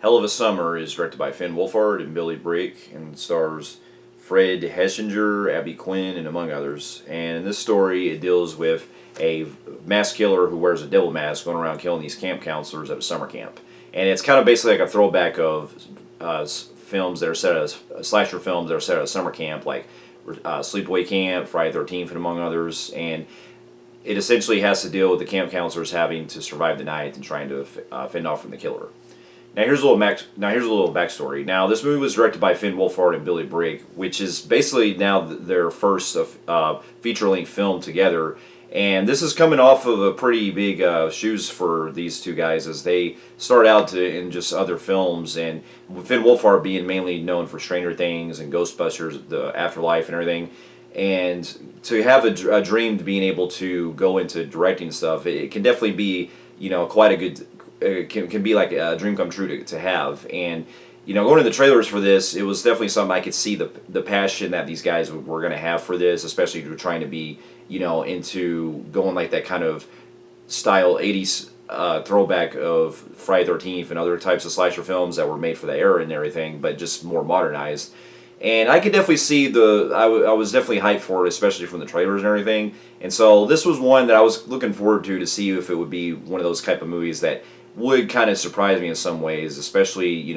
Hell of a Summer is directed by Finn Wolfhard and Billy Brake and stars Fred Hessinger, Abby Quinn, and among others. And in this story, it deals with a mass killer who wears a devil mask going around killing these camp counselors at a summer camp. And it's kind of basically like a throwback of films that are set as slasher films that are set at a summer camp, like Sleepaway Camp, Friday the 13th, and among others. And it essentially has to deal with the camp counselors having to survive the night and trying to fend off from the killer. Now here's a little backstory. Now this movie was directed by Finn Wolfhard and Billy Brigg, which is basically now their first feature-length film together. And this is coming off of a pretty big shoes for these two guys as they start out in just other films. And Finn Wolfhard being mainly known for Stranger Things and Ghostbusters, the Afterlife, and everything. And to have a dream to being able to go into directing stuff, it can definitely be quite a good. It can be like a dream come true to have. And going to the trailers for this, it was definitely something I could see the passion that these guys were going to have for this, especially trying to be into going like that kind of style 80s throwback of Friday the 13th and other types of slasher films that were made for the era and everything, but just more modernized. And I could definitely see I was definitely hyped for it, especially from the trailers and everything. And so this was one that I was looking forward to see if it would be one of those type of movies that would kind of surprise me in some ways, especially,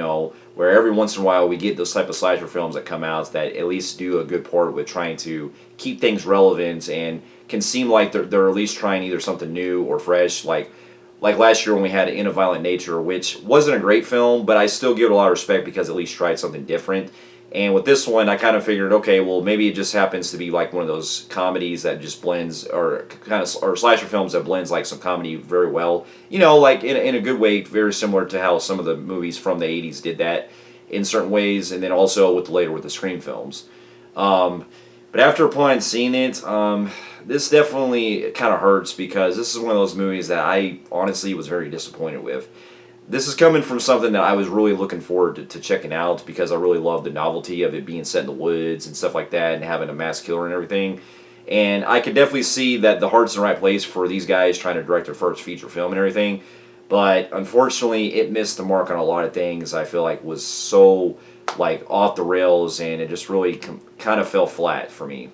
where every once in a while we get those type of slasher films that come out that at least do a good part with trying to keep things relevant and can seem like they're at least trying either something new or fresh, like last year when we had In a Violent Nature, which wasn't a great film, but I still give it a lot of respect because at least tried something different. And with this one, I kind of figured, okay, well, maybe it just happens to be like one of those comedies that just blends, or slasher films that blends like some comedy very well. Like in a good way, very similar to how some of the movies from the 80s did that in certain ways, and then also with the Scream films. But after upon seeing it, this definitely kind of hurts because this is one of those movies that I honestly was very disappointed with. This is coming from something that I was really looking forward to checking out because I really love the novelty of it being set in the woods and stuff like that and having a mass killer and everything. And I could definitely see that the heart's in the right place for these guys trying to direct their first feature film and everything. But unfortunately, it missed the mark on a lot of things I feel like was so like off the rails, and it just really kind of fell flat for me.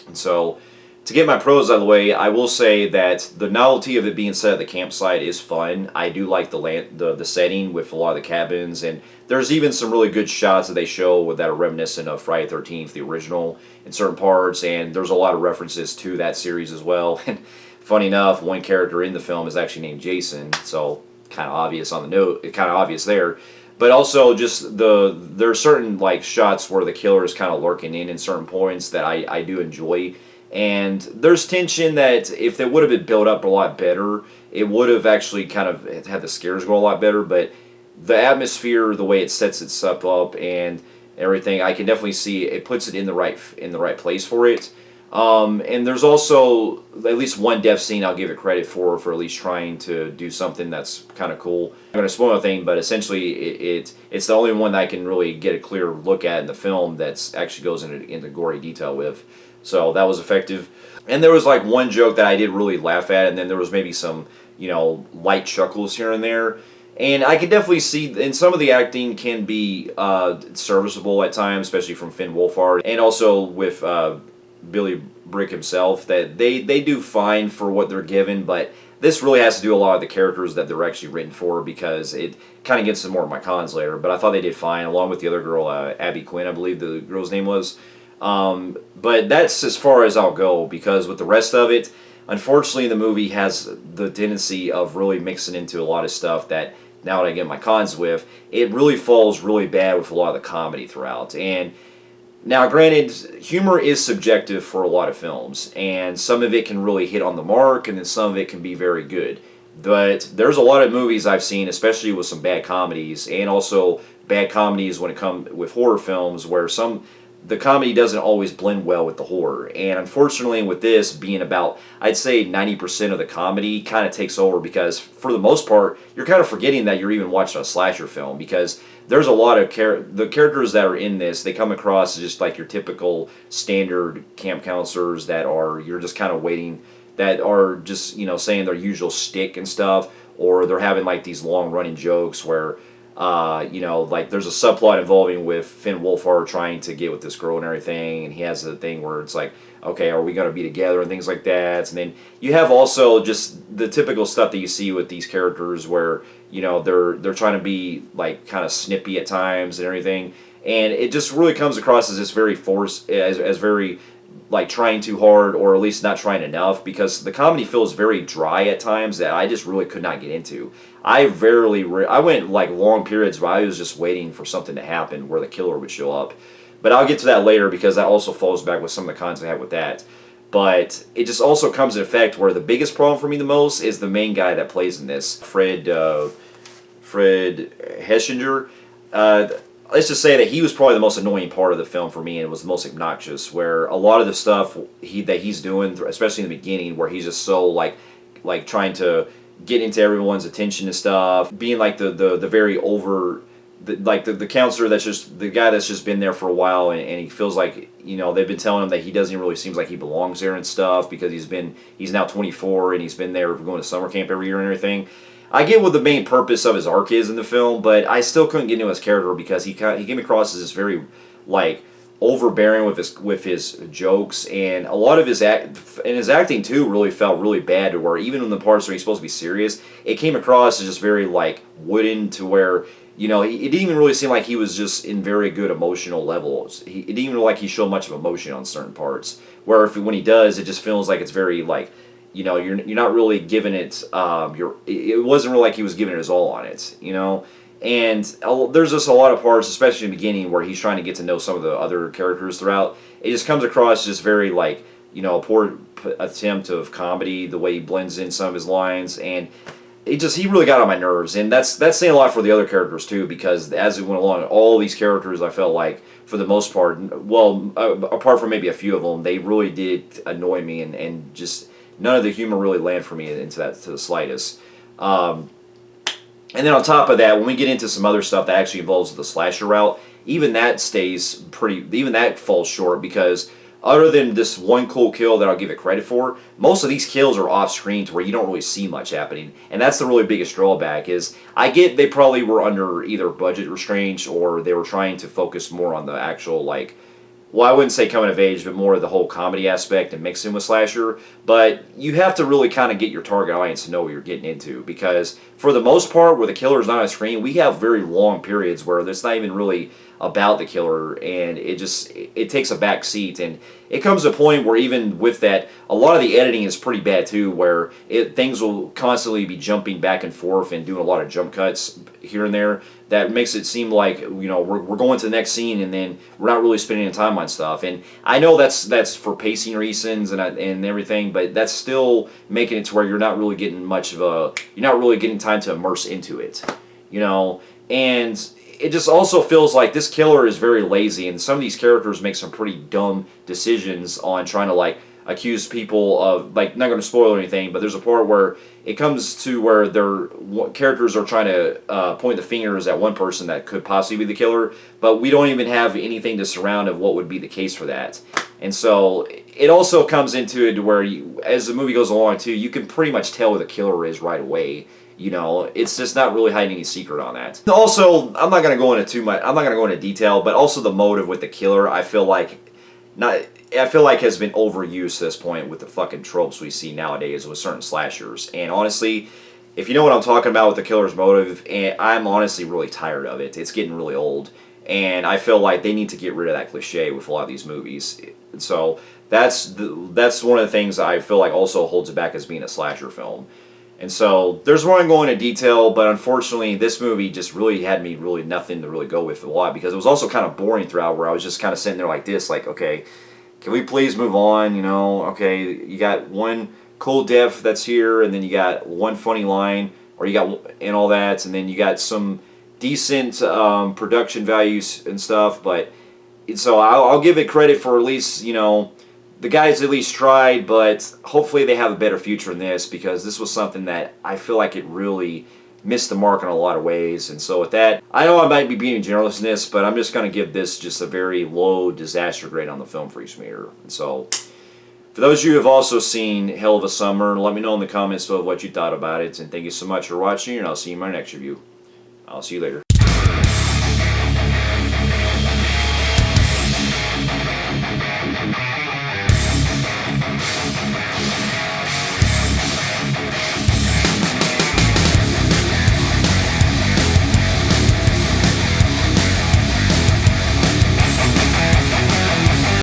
And so, to get my pros out of the way, I will say that the novelty of it being set at the campsite is fun. I do like the setting with a lot of the cabins, and there's even some really good shots that they show that are reminiscent of Friday the 13th, the original, in certain parts, and there's a lot of references to that series as well. And funny enough, one character in the film is actually named Jason, so kind of obvious on the note, kind of obvious there. But also just there are certain like shots where the killer is kind of lurking in certain points that I do enjoy. And there's tension that if they would have been built up a lot better, it would have actually kind of had the scares go a lot better. But the atmosphere, the way it sets itself up and everything, I can definitely see it puts it in the right place for it. And there's also at least one death scene I'll give it credit for at least trying to do something that's kind of cool. I'm going to spoil a thing, but essentially it's the only one that I can really get a clear look at in the film that's actually goes into gory detail with. So that was effective. And there was like one joke that I did really laugh at, and then there was maybe some, light chuckles here and there. And I can definitely see, and some of the acting can be serviceable at times, especially from Finn Wolfhard, and also with Billy Brick himself, that they do fine for what they're given, but this really has to do a lot of the characters that they're actually written for because it kind of gets to more of my cons later. But I thought they did fine, along with the other girl, Abby Quinn, I believe the girl's name was. But that's as far as I'll go because with the rest of it, unfortunately, the movie has the tendency of really mixing into a lot of stuff that now that I get my cons with, it really falls really bad with a lot of the comedy throughout. And now, granted, humor is subjective for a lot of films, and some of it can really hit on the mark, and then some of it can be very good. But there's a lot of movies I've seen, especially with some bad comedies, and also bad comedies when it comes with horror films, where the comedy doesn't always blend well with the horror. And unfortunately with this being about, I'd say 90% of the comedy kind of takes over because for the most part, you're kind of forgetting that you're even watching a slasher film because there's a lot of the characters that are in this, they come across as just like your typical standard camp counselors you're just kind of waiting, that are just, saying their usual stick and stuff, or they're having like these long running jokes where You know, like there's a subplot involving with Finn Wolfhard trying to get with this girl and everything, and he has a thing where it's like, okay, are we gonna be together and things like that. And then you have also just the typical stuff that you see with these characters where, you know, they're trying to be like kind of snippy at times and everything, and it just really comes across as this very forced, as very like trying too hard, or at least not trying enough, because the comedy feels very dry at times that I just really could not get into. I went like long periods where I was just waiting for something to happen where the killer would show up. But I'll get to that later because that also falls back with some of the cons I have with that. But it just also comes in effect where the biggest problem for me the most is the main guy that plays in this, Fred Heschinger. Let's just say that he was probably the most annoying part of the film for me, and was the most obnoxious. Where a lot of the stuff that he's doing, especially in the beginning, where he's just so like trying to get into everyone's attention and stuff, being like the very over. The counselor that's just the guy that's just been there for a while, and he feels like, you know, they've been telling him that he doesn't really seems like he belongs there and stuff because he's now 24 and he's been there going to summer camp every year and everything. I get what the main purpose of his arc is in the film, but I still couldn't get into his character because he came across as this very like overbearing with his jokes, and a lot of his acting too really felt really bad, to where even in the parts where he's supposed to be serious, it came across as just very like wooden, to where, you know, it didn't even really seem like he was just in very good emotional levels. It didn't even look like he showed much of emotion on certain parts. Where when he does, it just feels like it's very like, you know, you're not really giving it. It wasn't really like he was giving it his all on it. You know, and there's just a lot of parts, especially in the beginning, where he's trying to get to know some of the other characters throughout. It just comes across just very like, you know, a poor attempt of comedy, the way he blends in some of his lines, and he really got on my nerves, and that's saying a lot for the other characters too, because as it went along, all these characters I felt like, for the most part, well, apart from maybe a few of them, they really did annoy me, and just none of the humor really landed for me to the slightest. And then on top of that, when we get into some other stuff that actually involves the slasher route, even that falls short, because other than this one cool kill that I'll give it credit for, most of these kills are off screen to where you don't really see much happening. And that's the really biggest drawback. Is I get they probably were under either budget restraints, or they were trying to focus more on the actual, like, well, I wouldn't say coming of age, but more of the whole comedy aspect and mixing with slasher. But you have to really kind of get your target audience to know what you're getting into, because for the most part, where the killer's not on screen, we have very long periods where there's not even really about the killer, and it takes a back seat, and it comes to a point where even with that, a lot of the editing is pretty bad too, where things will constantly be jumping back and forth and doing a lot of jump cuts here and there. That makes it seem like, you know, we're going to the next scene, and then we're not really spending any time on stuff. And I know that's for pacing reasons and everything, but that's still making it to where you're not really getting time to immerse into it, you know. And it just also feels like this killer is very lazy, and some of these characters make some pretty dumb decisions on trying to, like, accuse people of, like, not going to spoil anything, but there's a part where it comes to where their characters are trying to point the fingers at one person that could possibly be the killer, but we don't even have anything to surround of what would be the case for that. And so it also comes into it where as the movie goes along too, you can pretty much tell who the killer is right away. You know, it's just not really hiding any secret on that. Also, I'm not going to go into too much. I'm not going to go into detail, but also the motive with the killer, I feel like has been overused to this point with the fucking tropes we see nowadays with certain slashers. And honestly, if you know what I'm talking about with the killer's motive, I'm honestly really tired of it. It's getting really old, and I feel like they need to get rid of that cliche with a lot of these movies. So that's one of the things I feel like also holds it back as being a slasher film. And so there's more I'm going into detail, but unfortunately this movie just really had me really nothing to really go with a lot, because it was also kind of boring throughout, where I was just kind of sitting there like this, like, okay, can we please move on, you know? Okay, you got one cool death that's here, and then you got one funny line, or you got, and all that, and then you got some decent production values and stuff, but so I'll give it credit for at least, you know, the guys at least tried, but hopefully they have a better future in this, because this was something that I feel like it really missed the mark in a lot of ways. And so with that, I know I might be being generous in this, but I'm just going to give this just a very low disaster grade on the film for each meter. And so for those of you who have also seen Hell of a Summer, let me know in the comments of what you thought about it. And thank you so much for watching, and I'll see you in my next review. I'll see you later.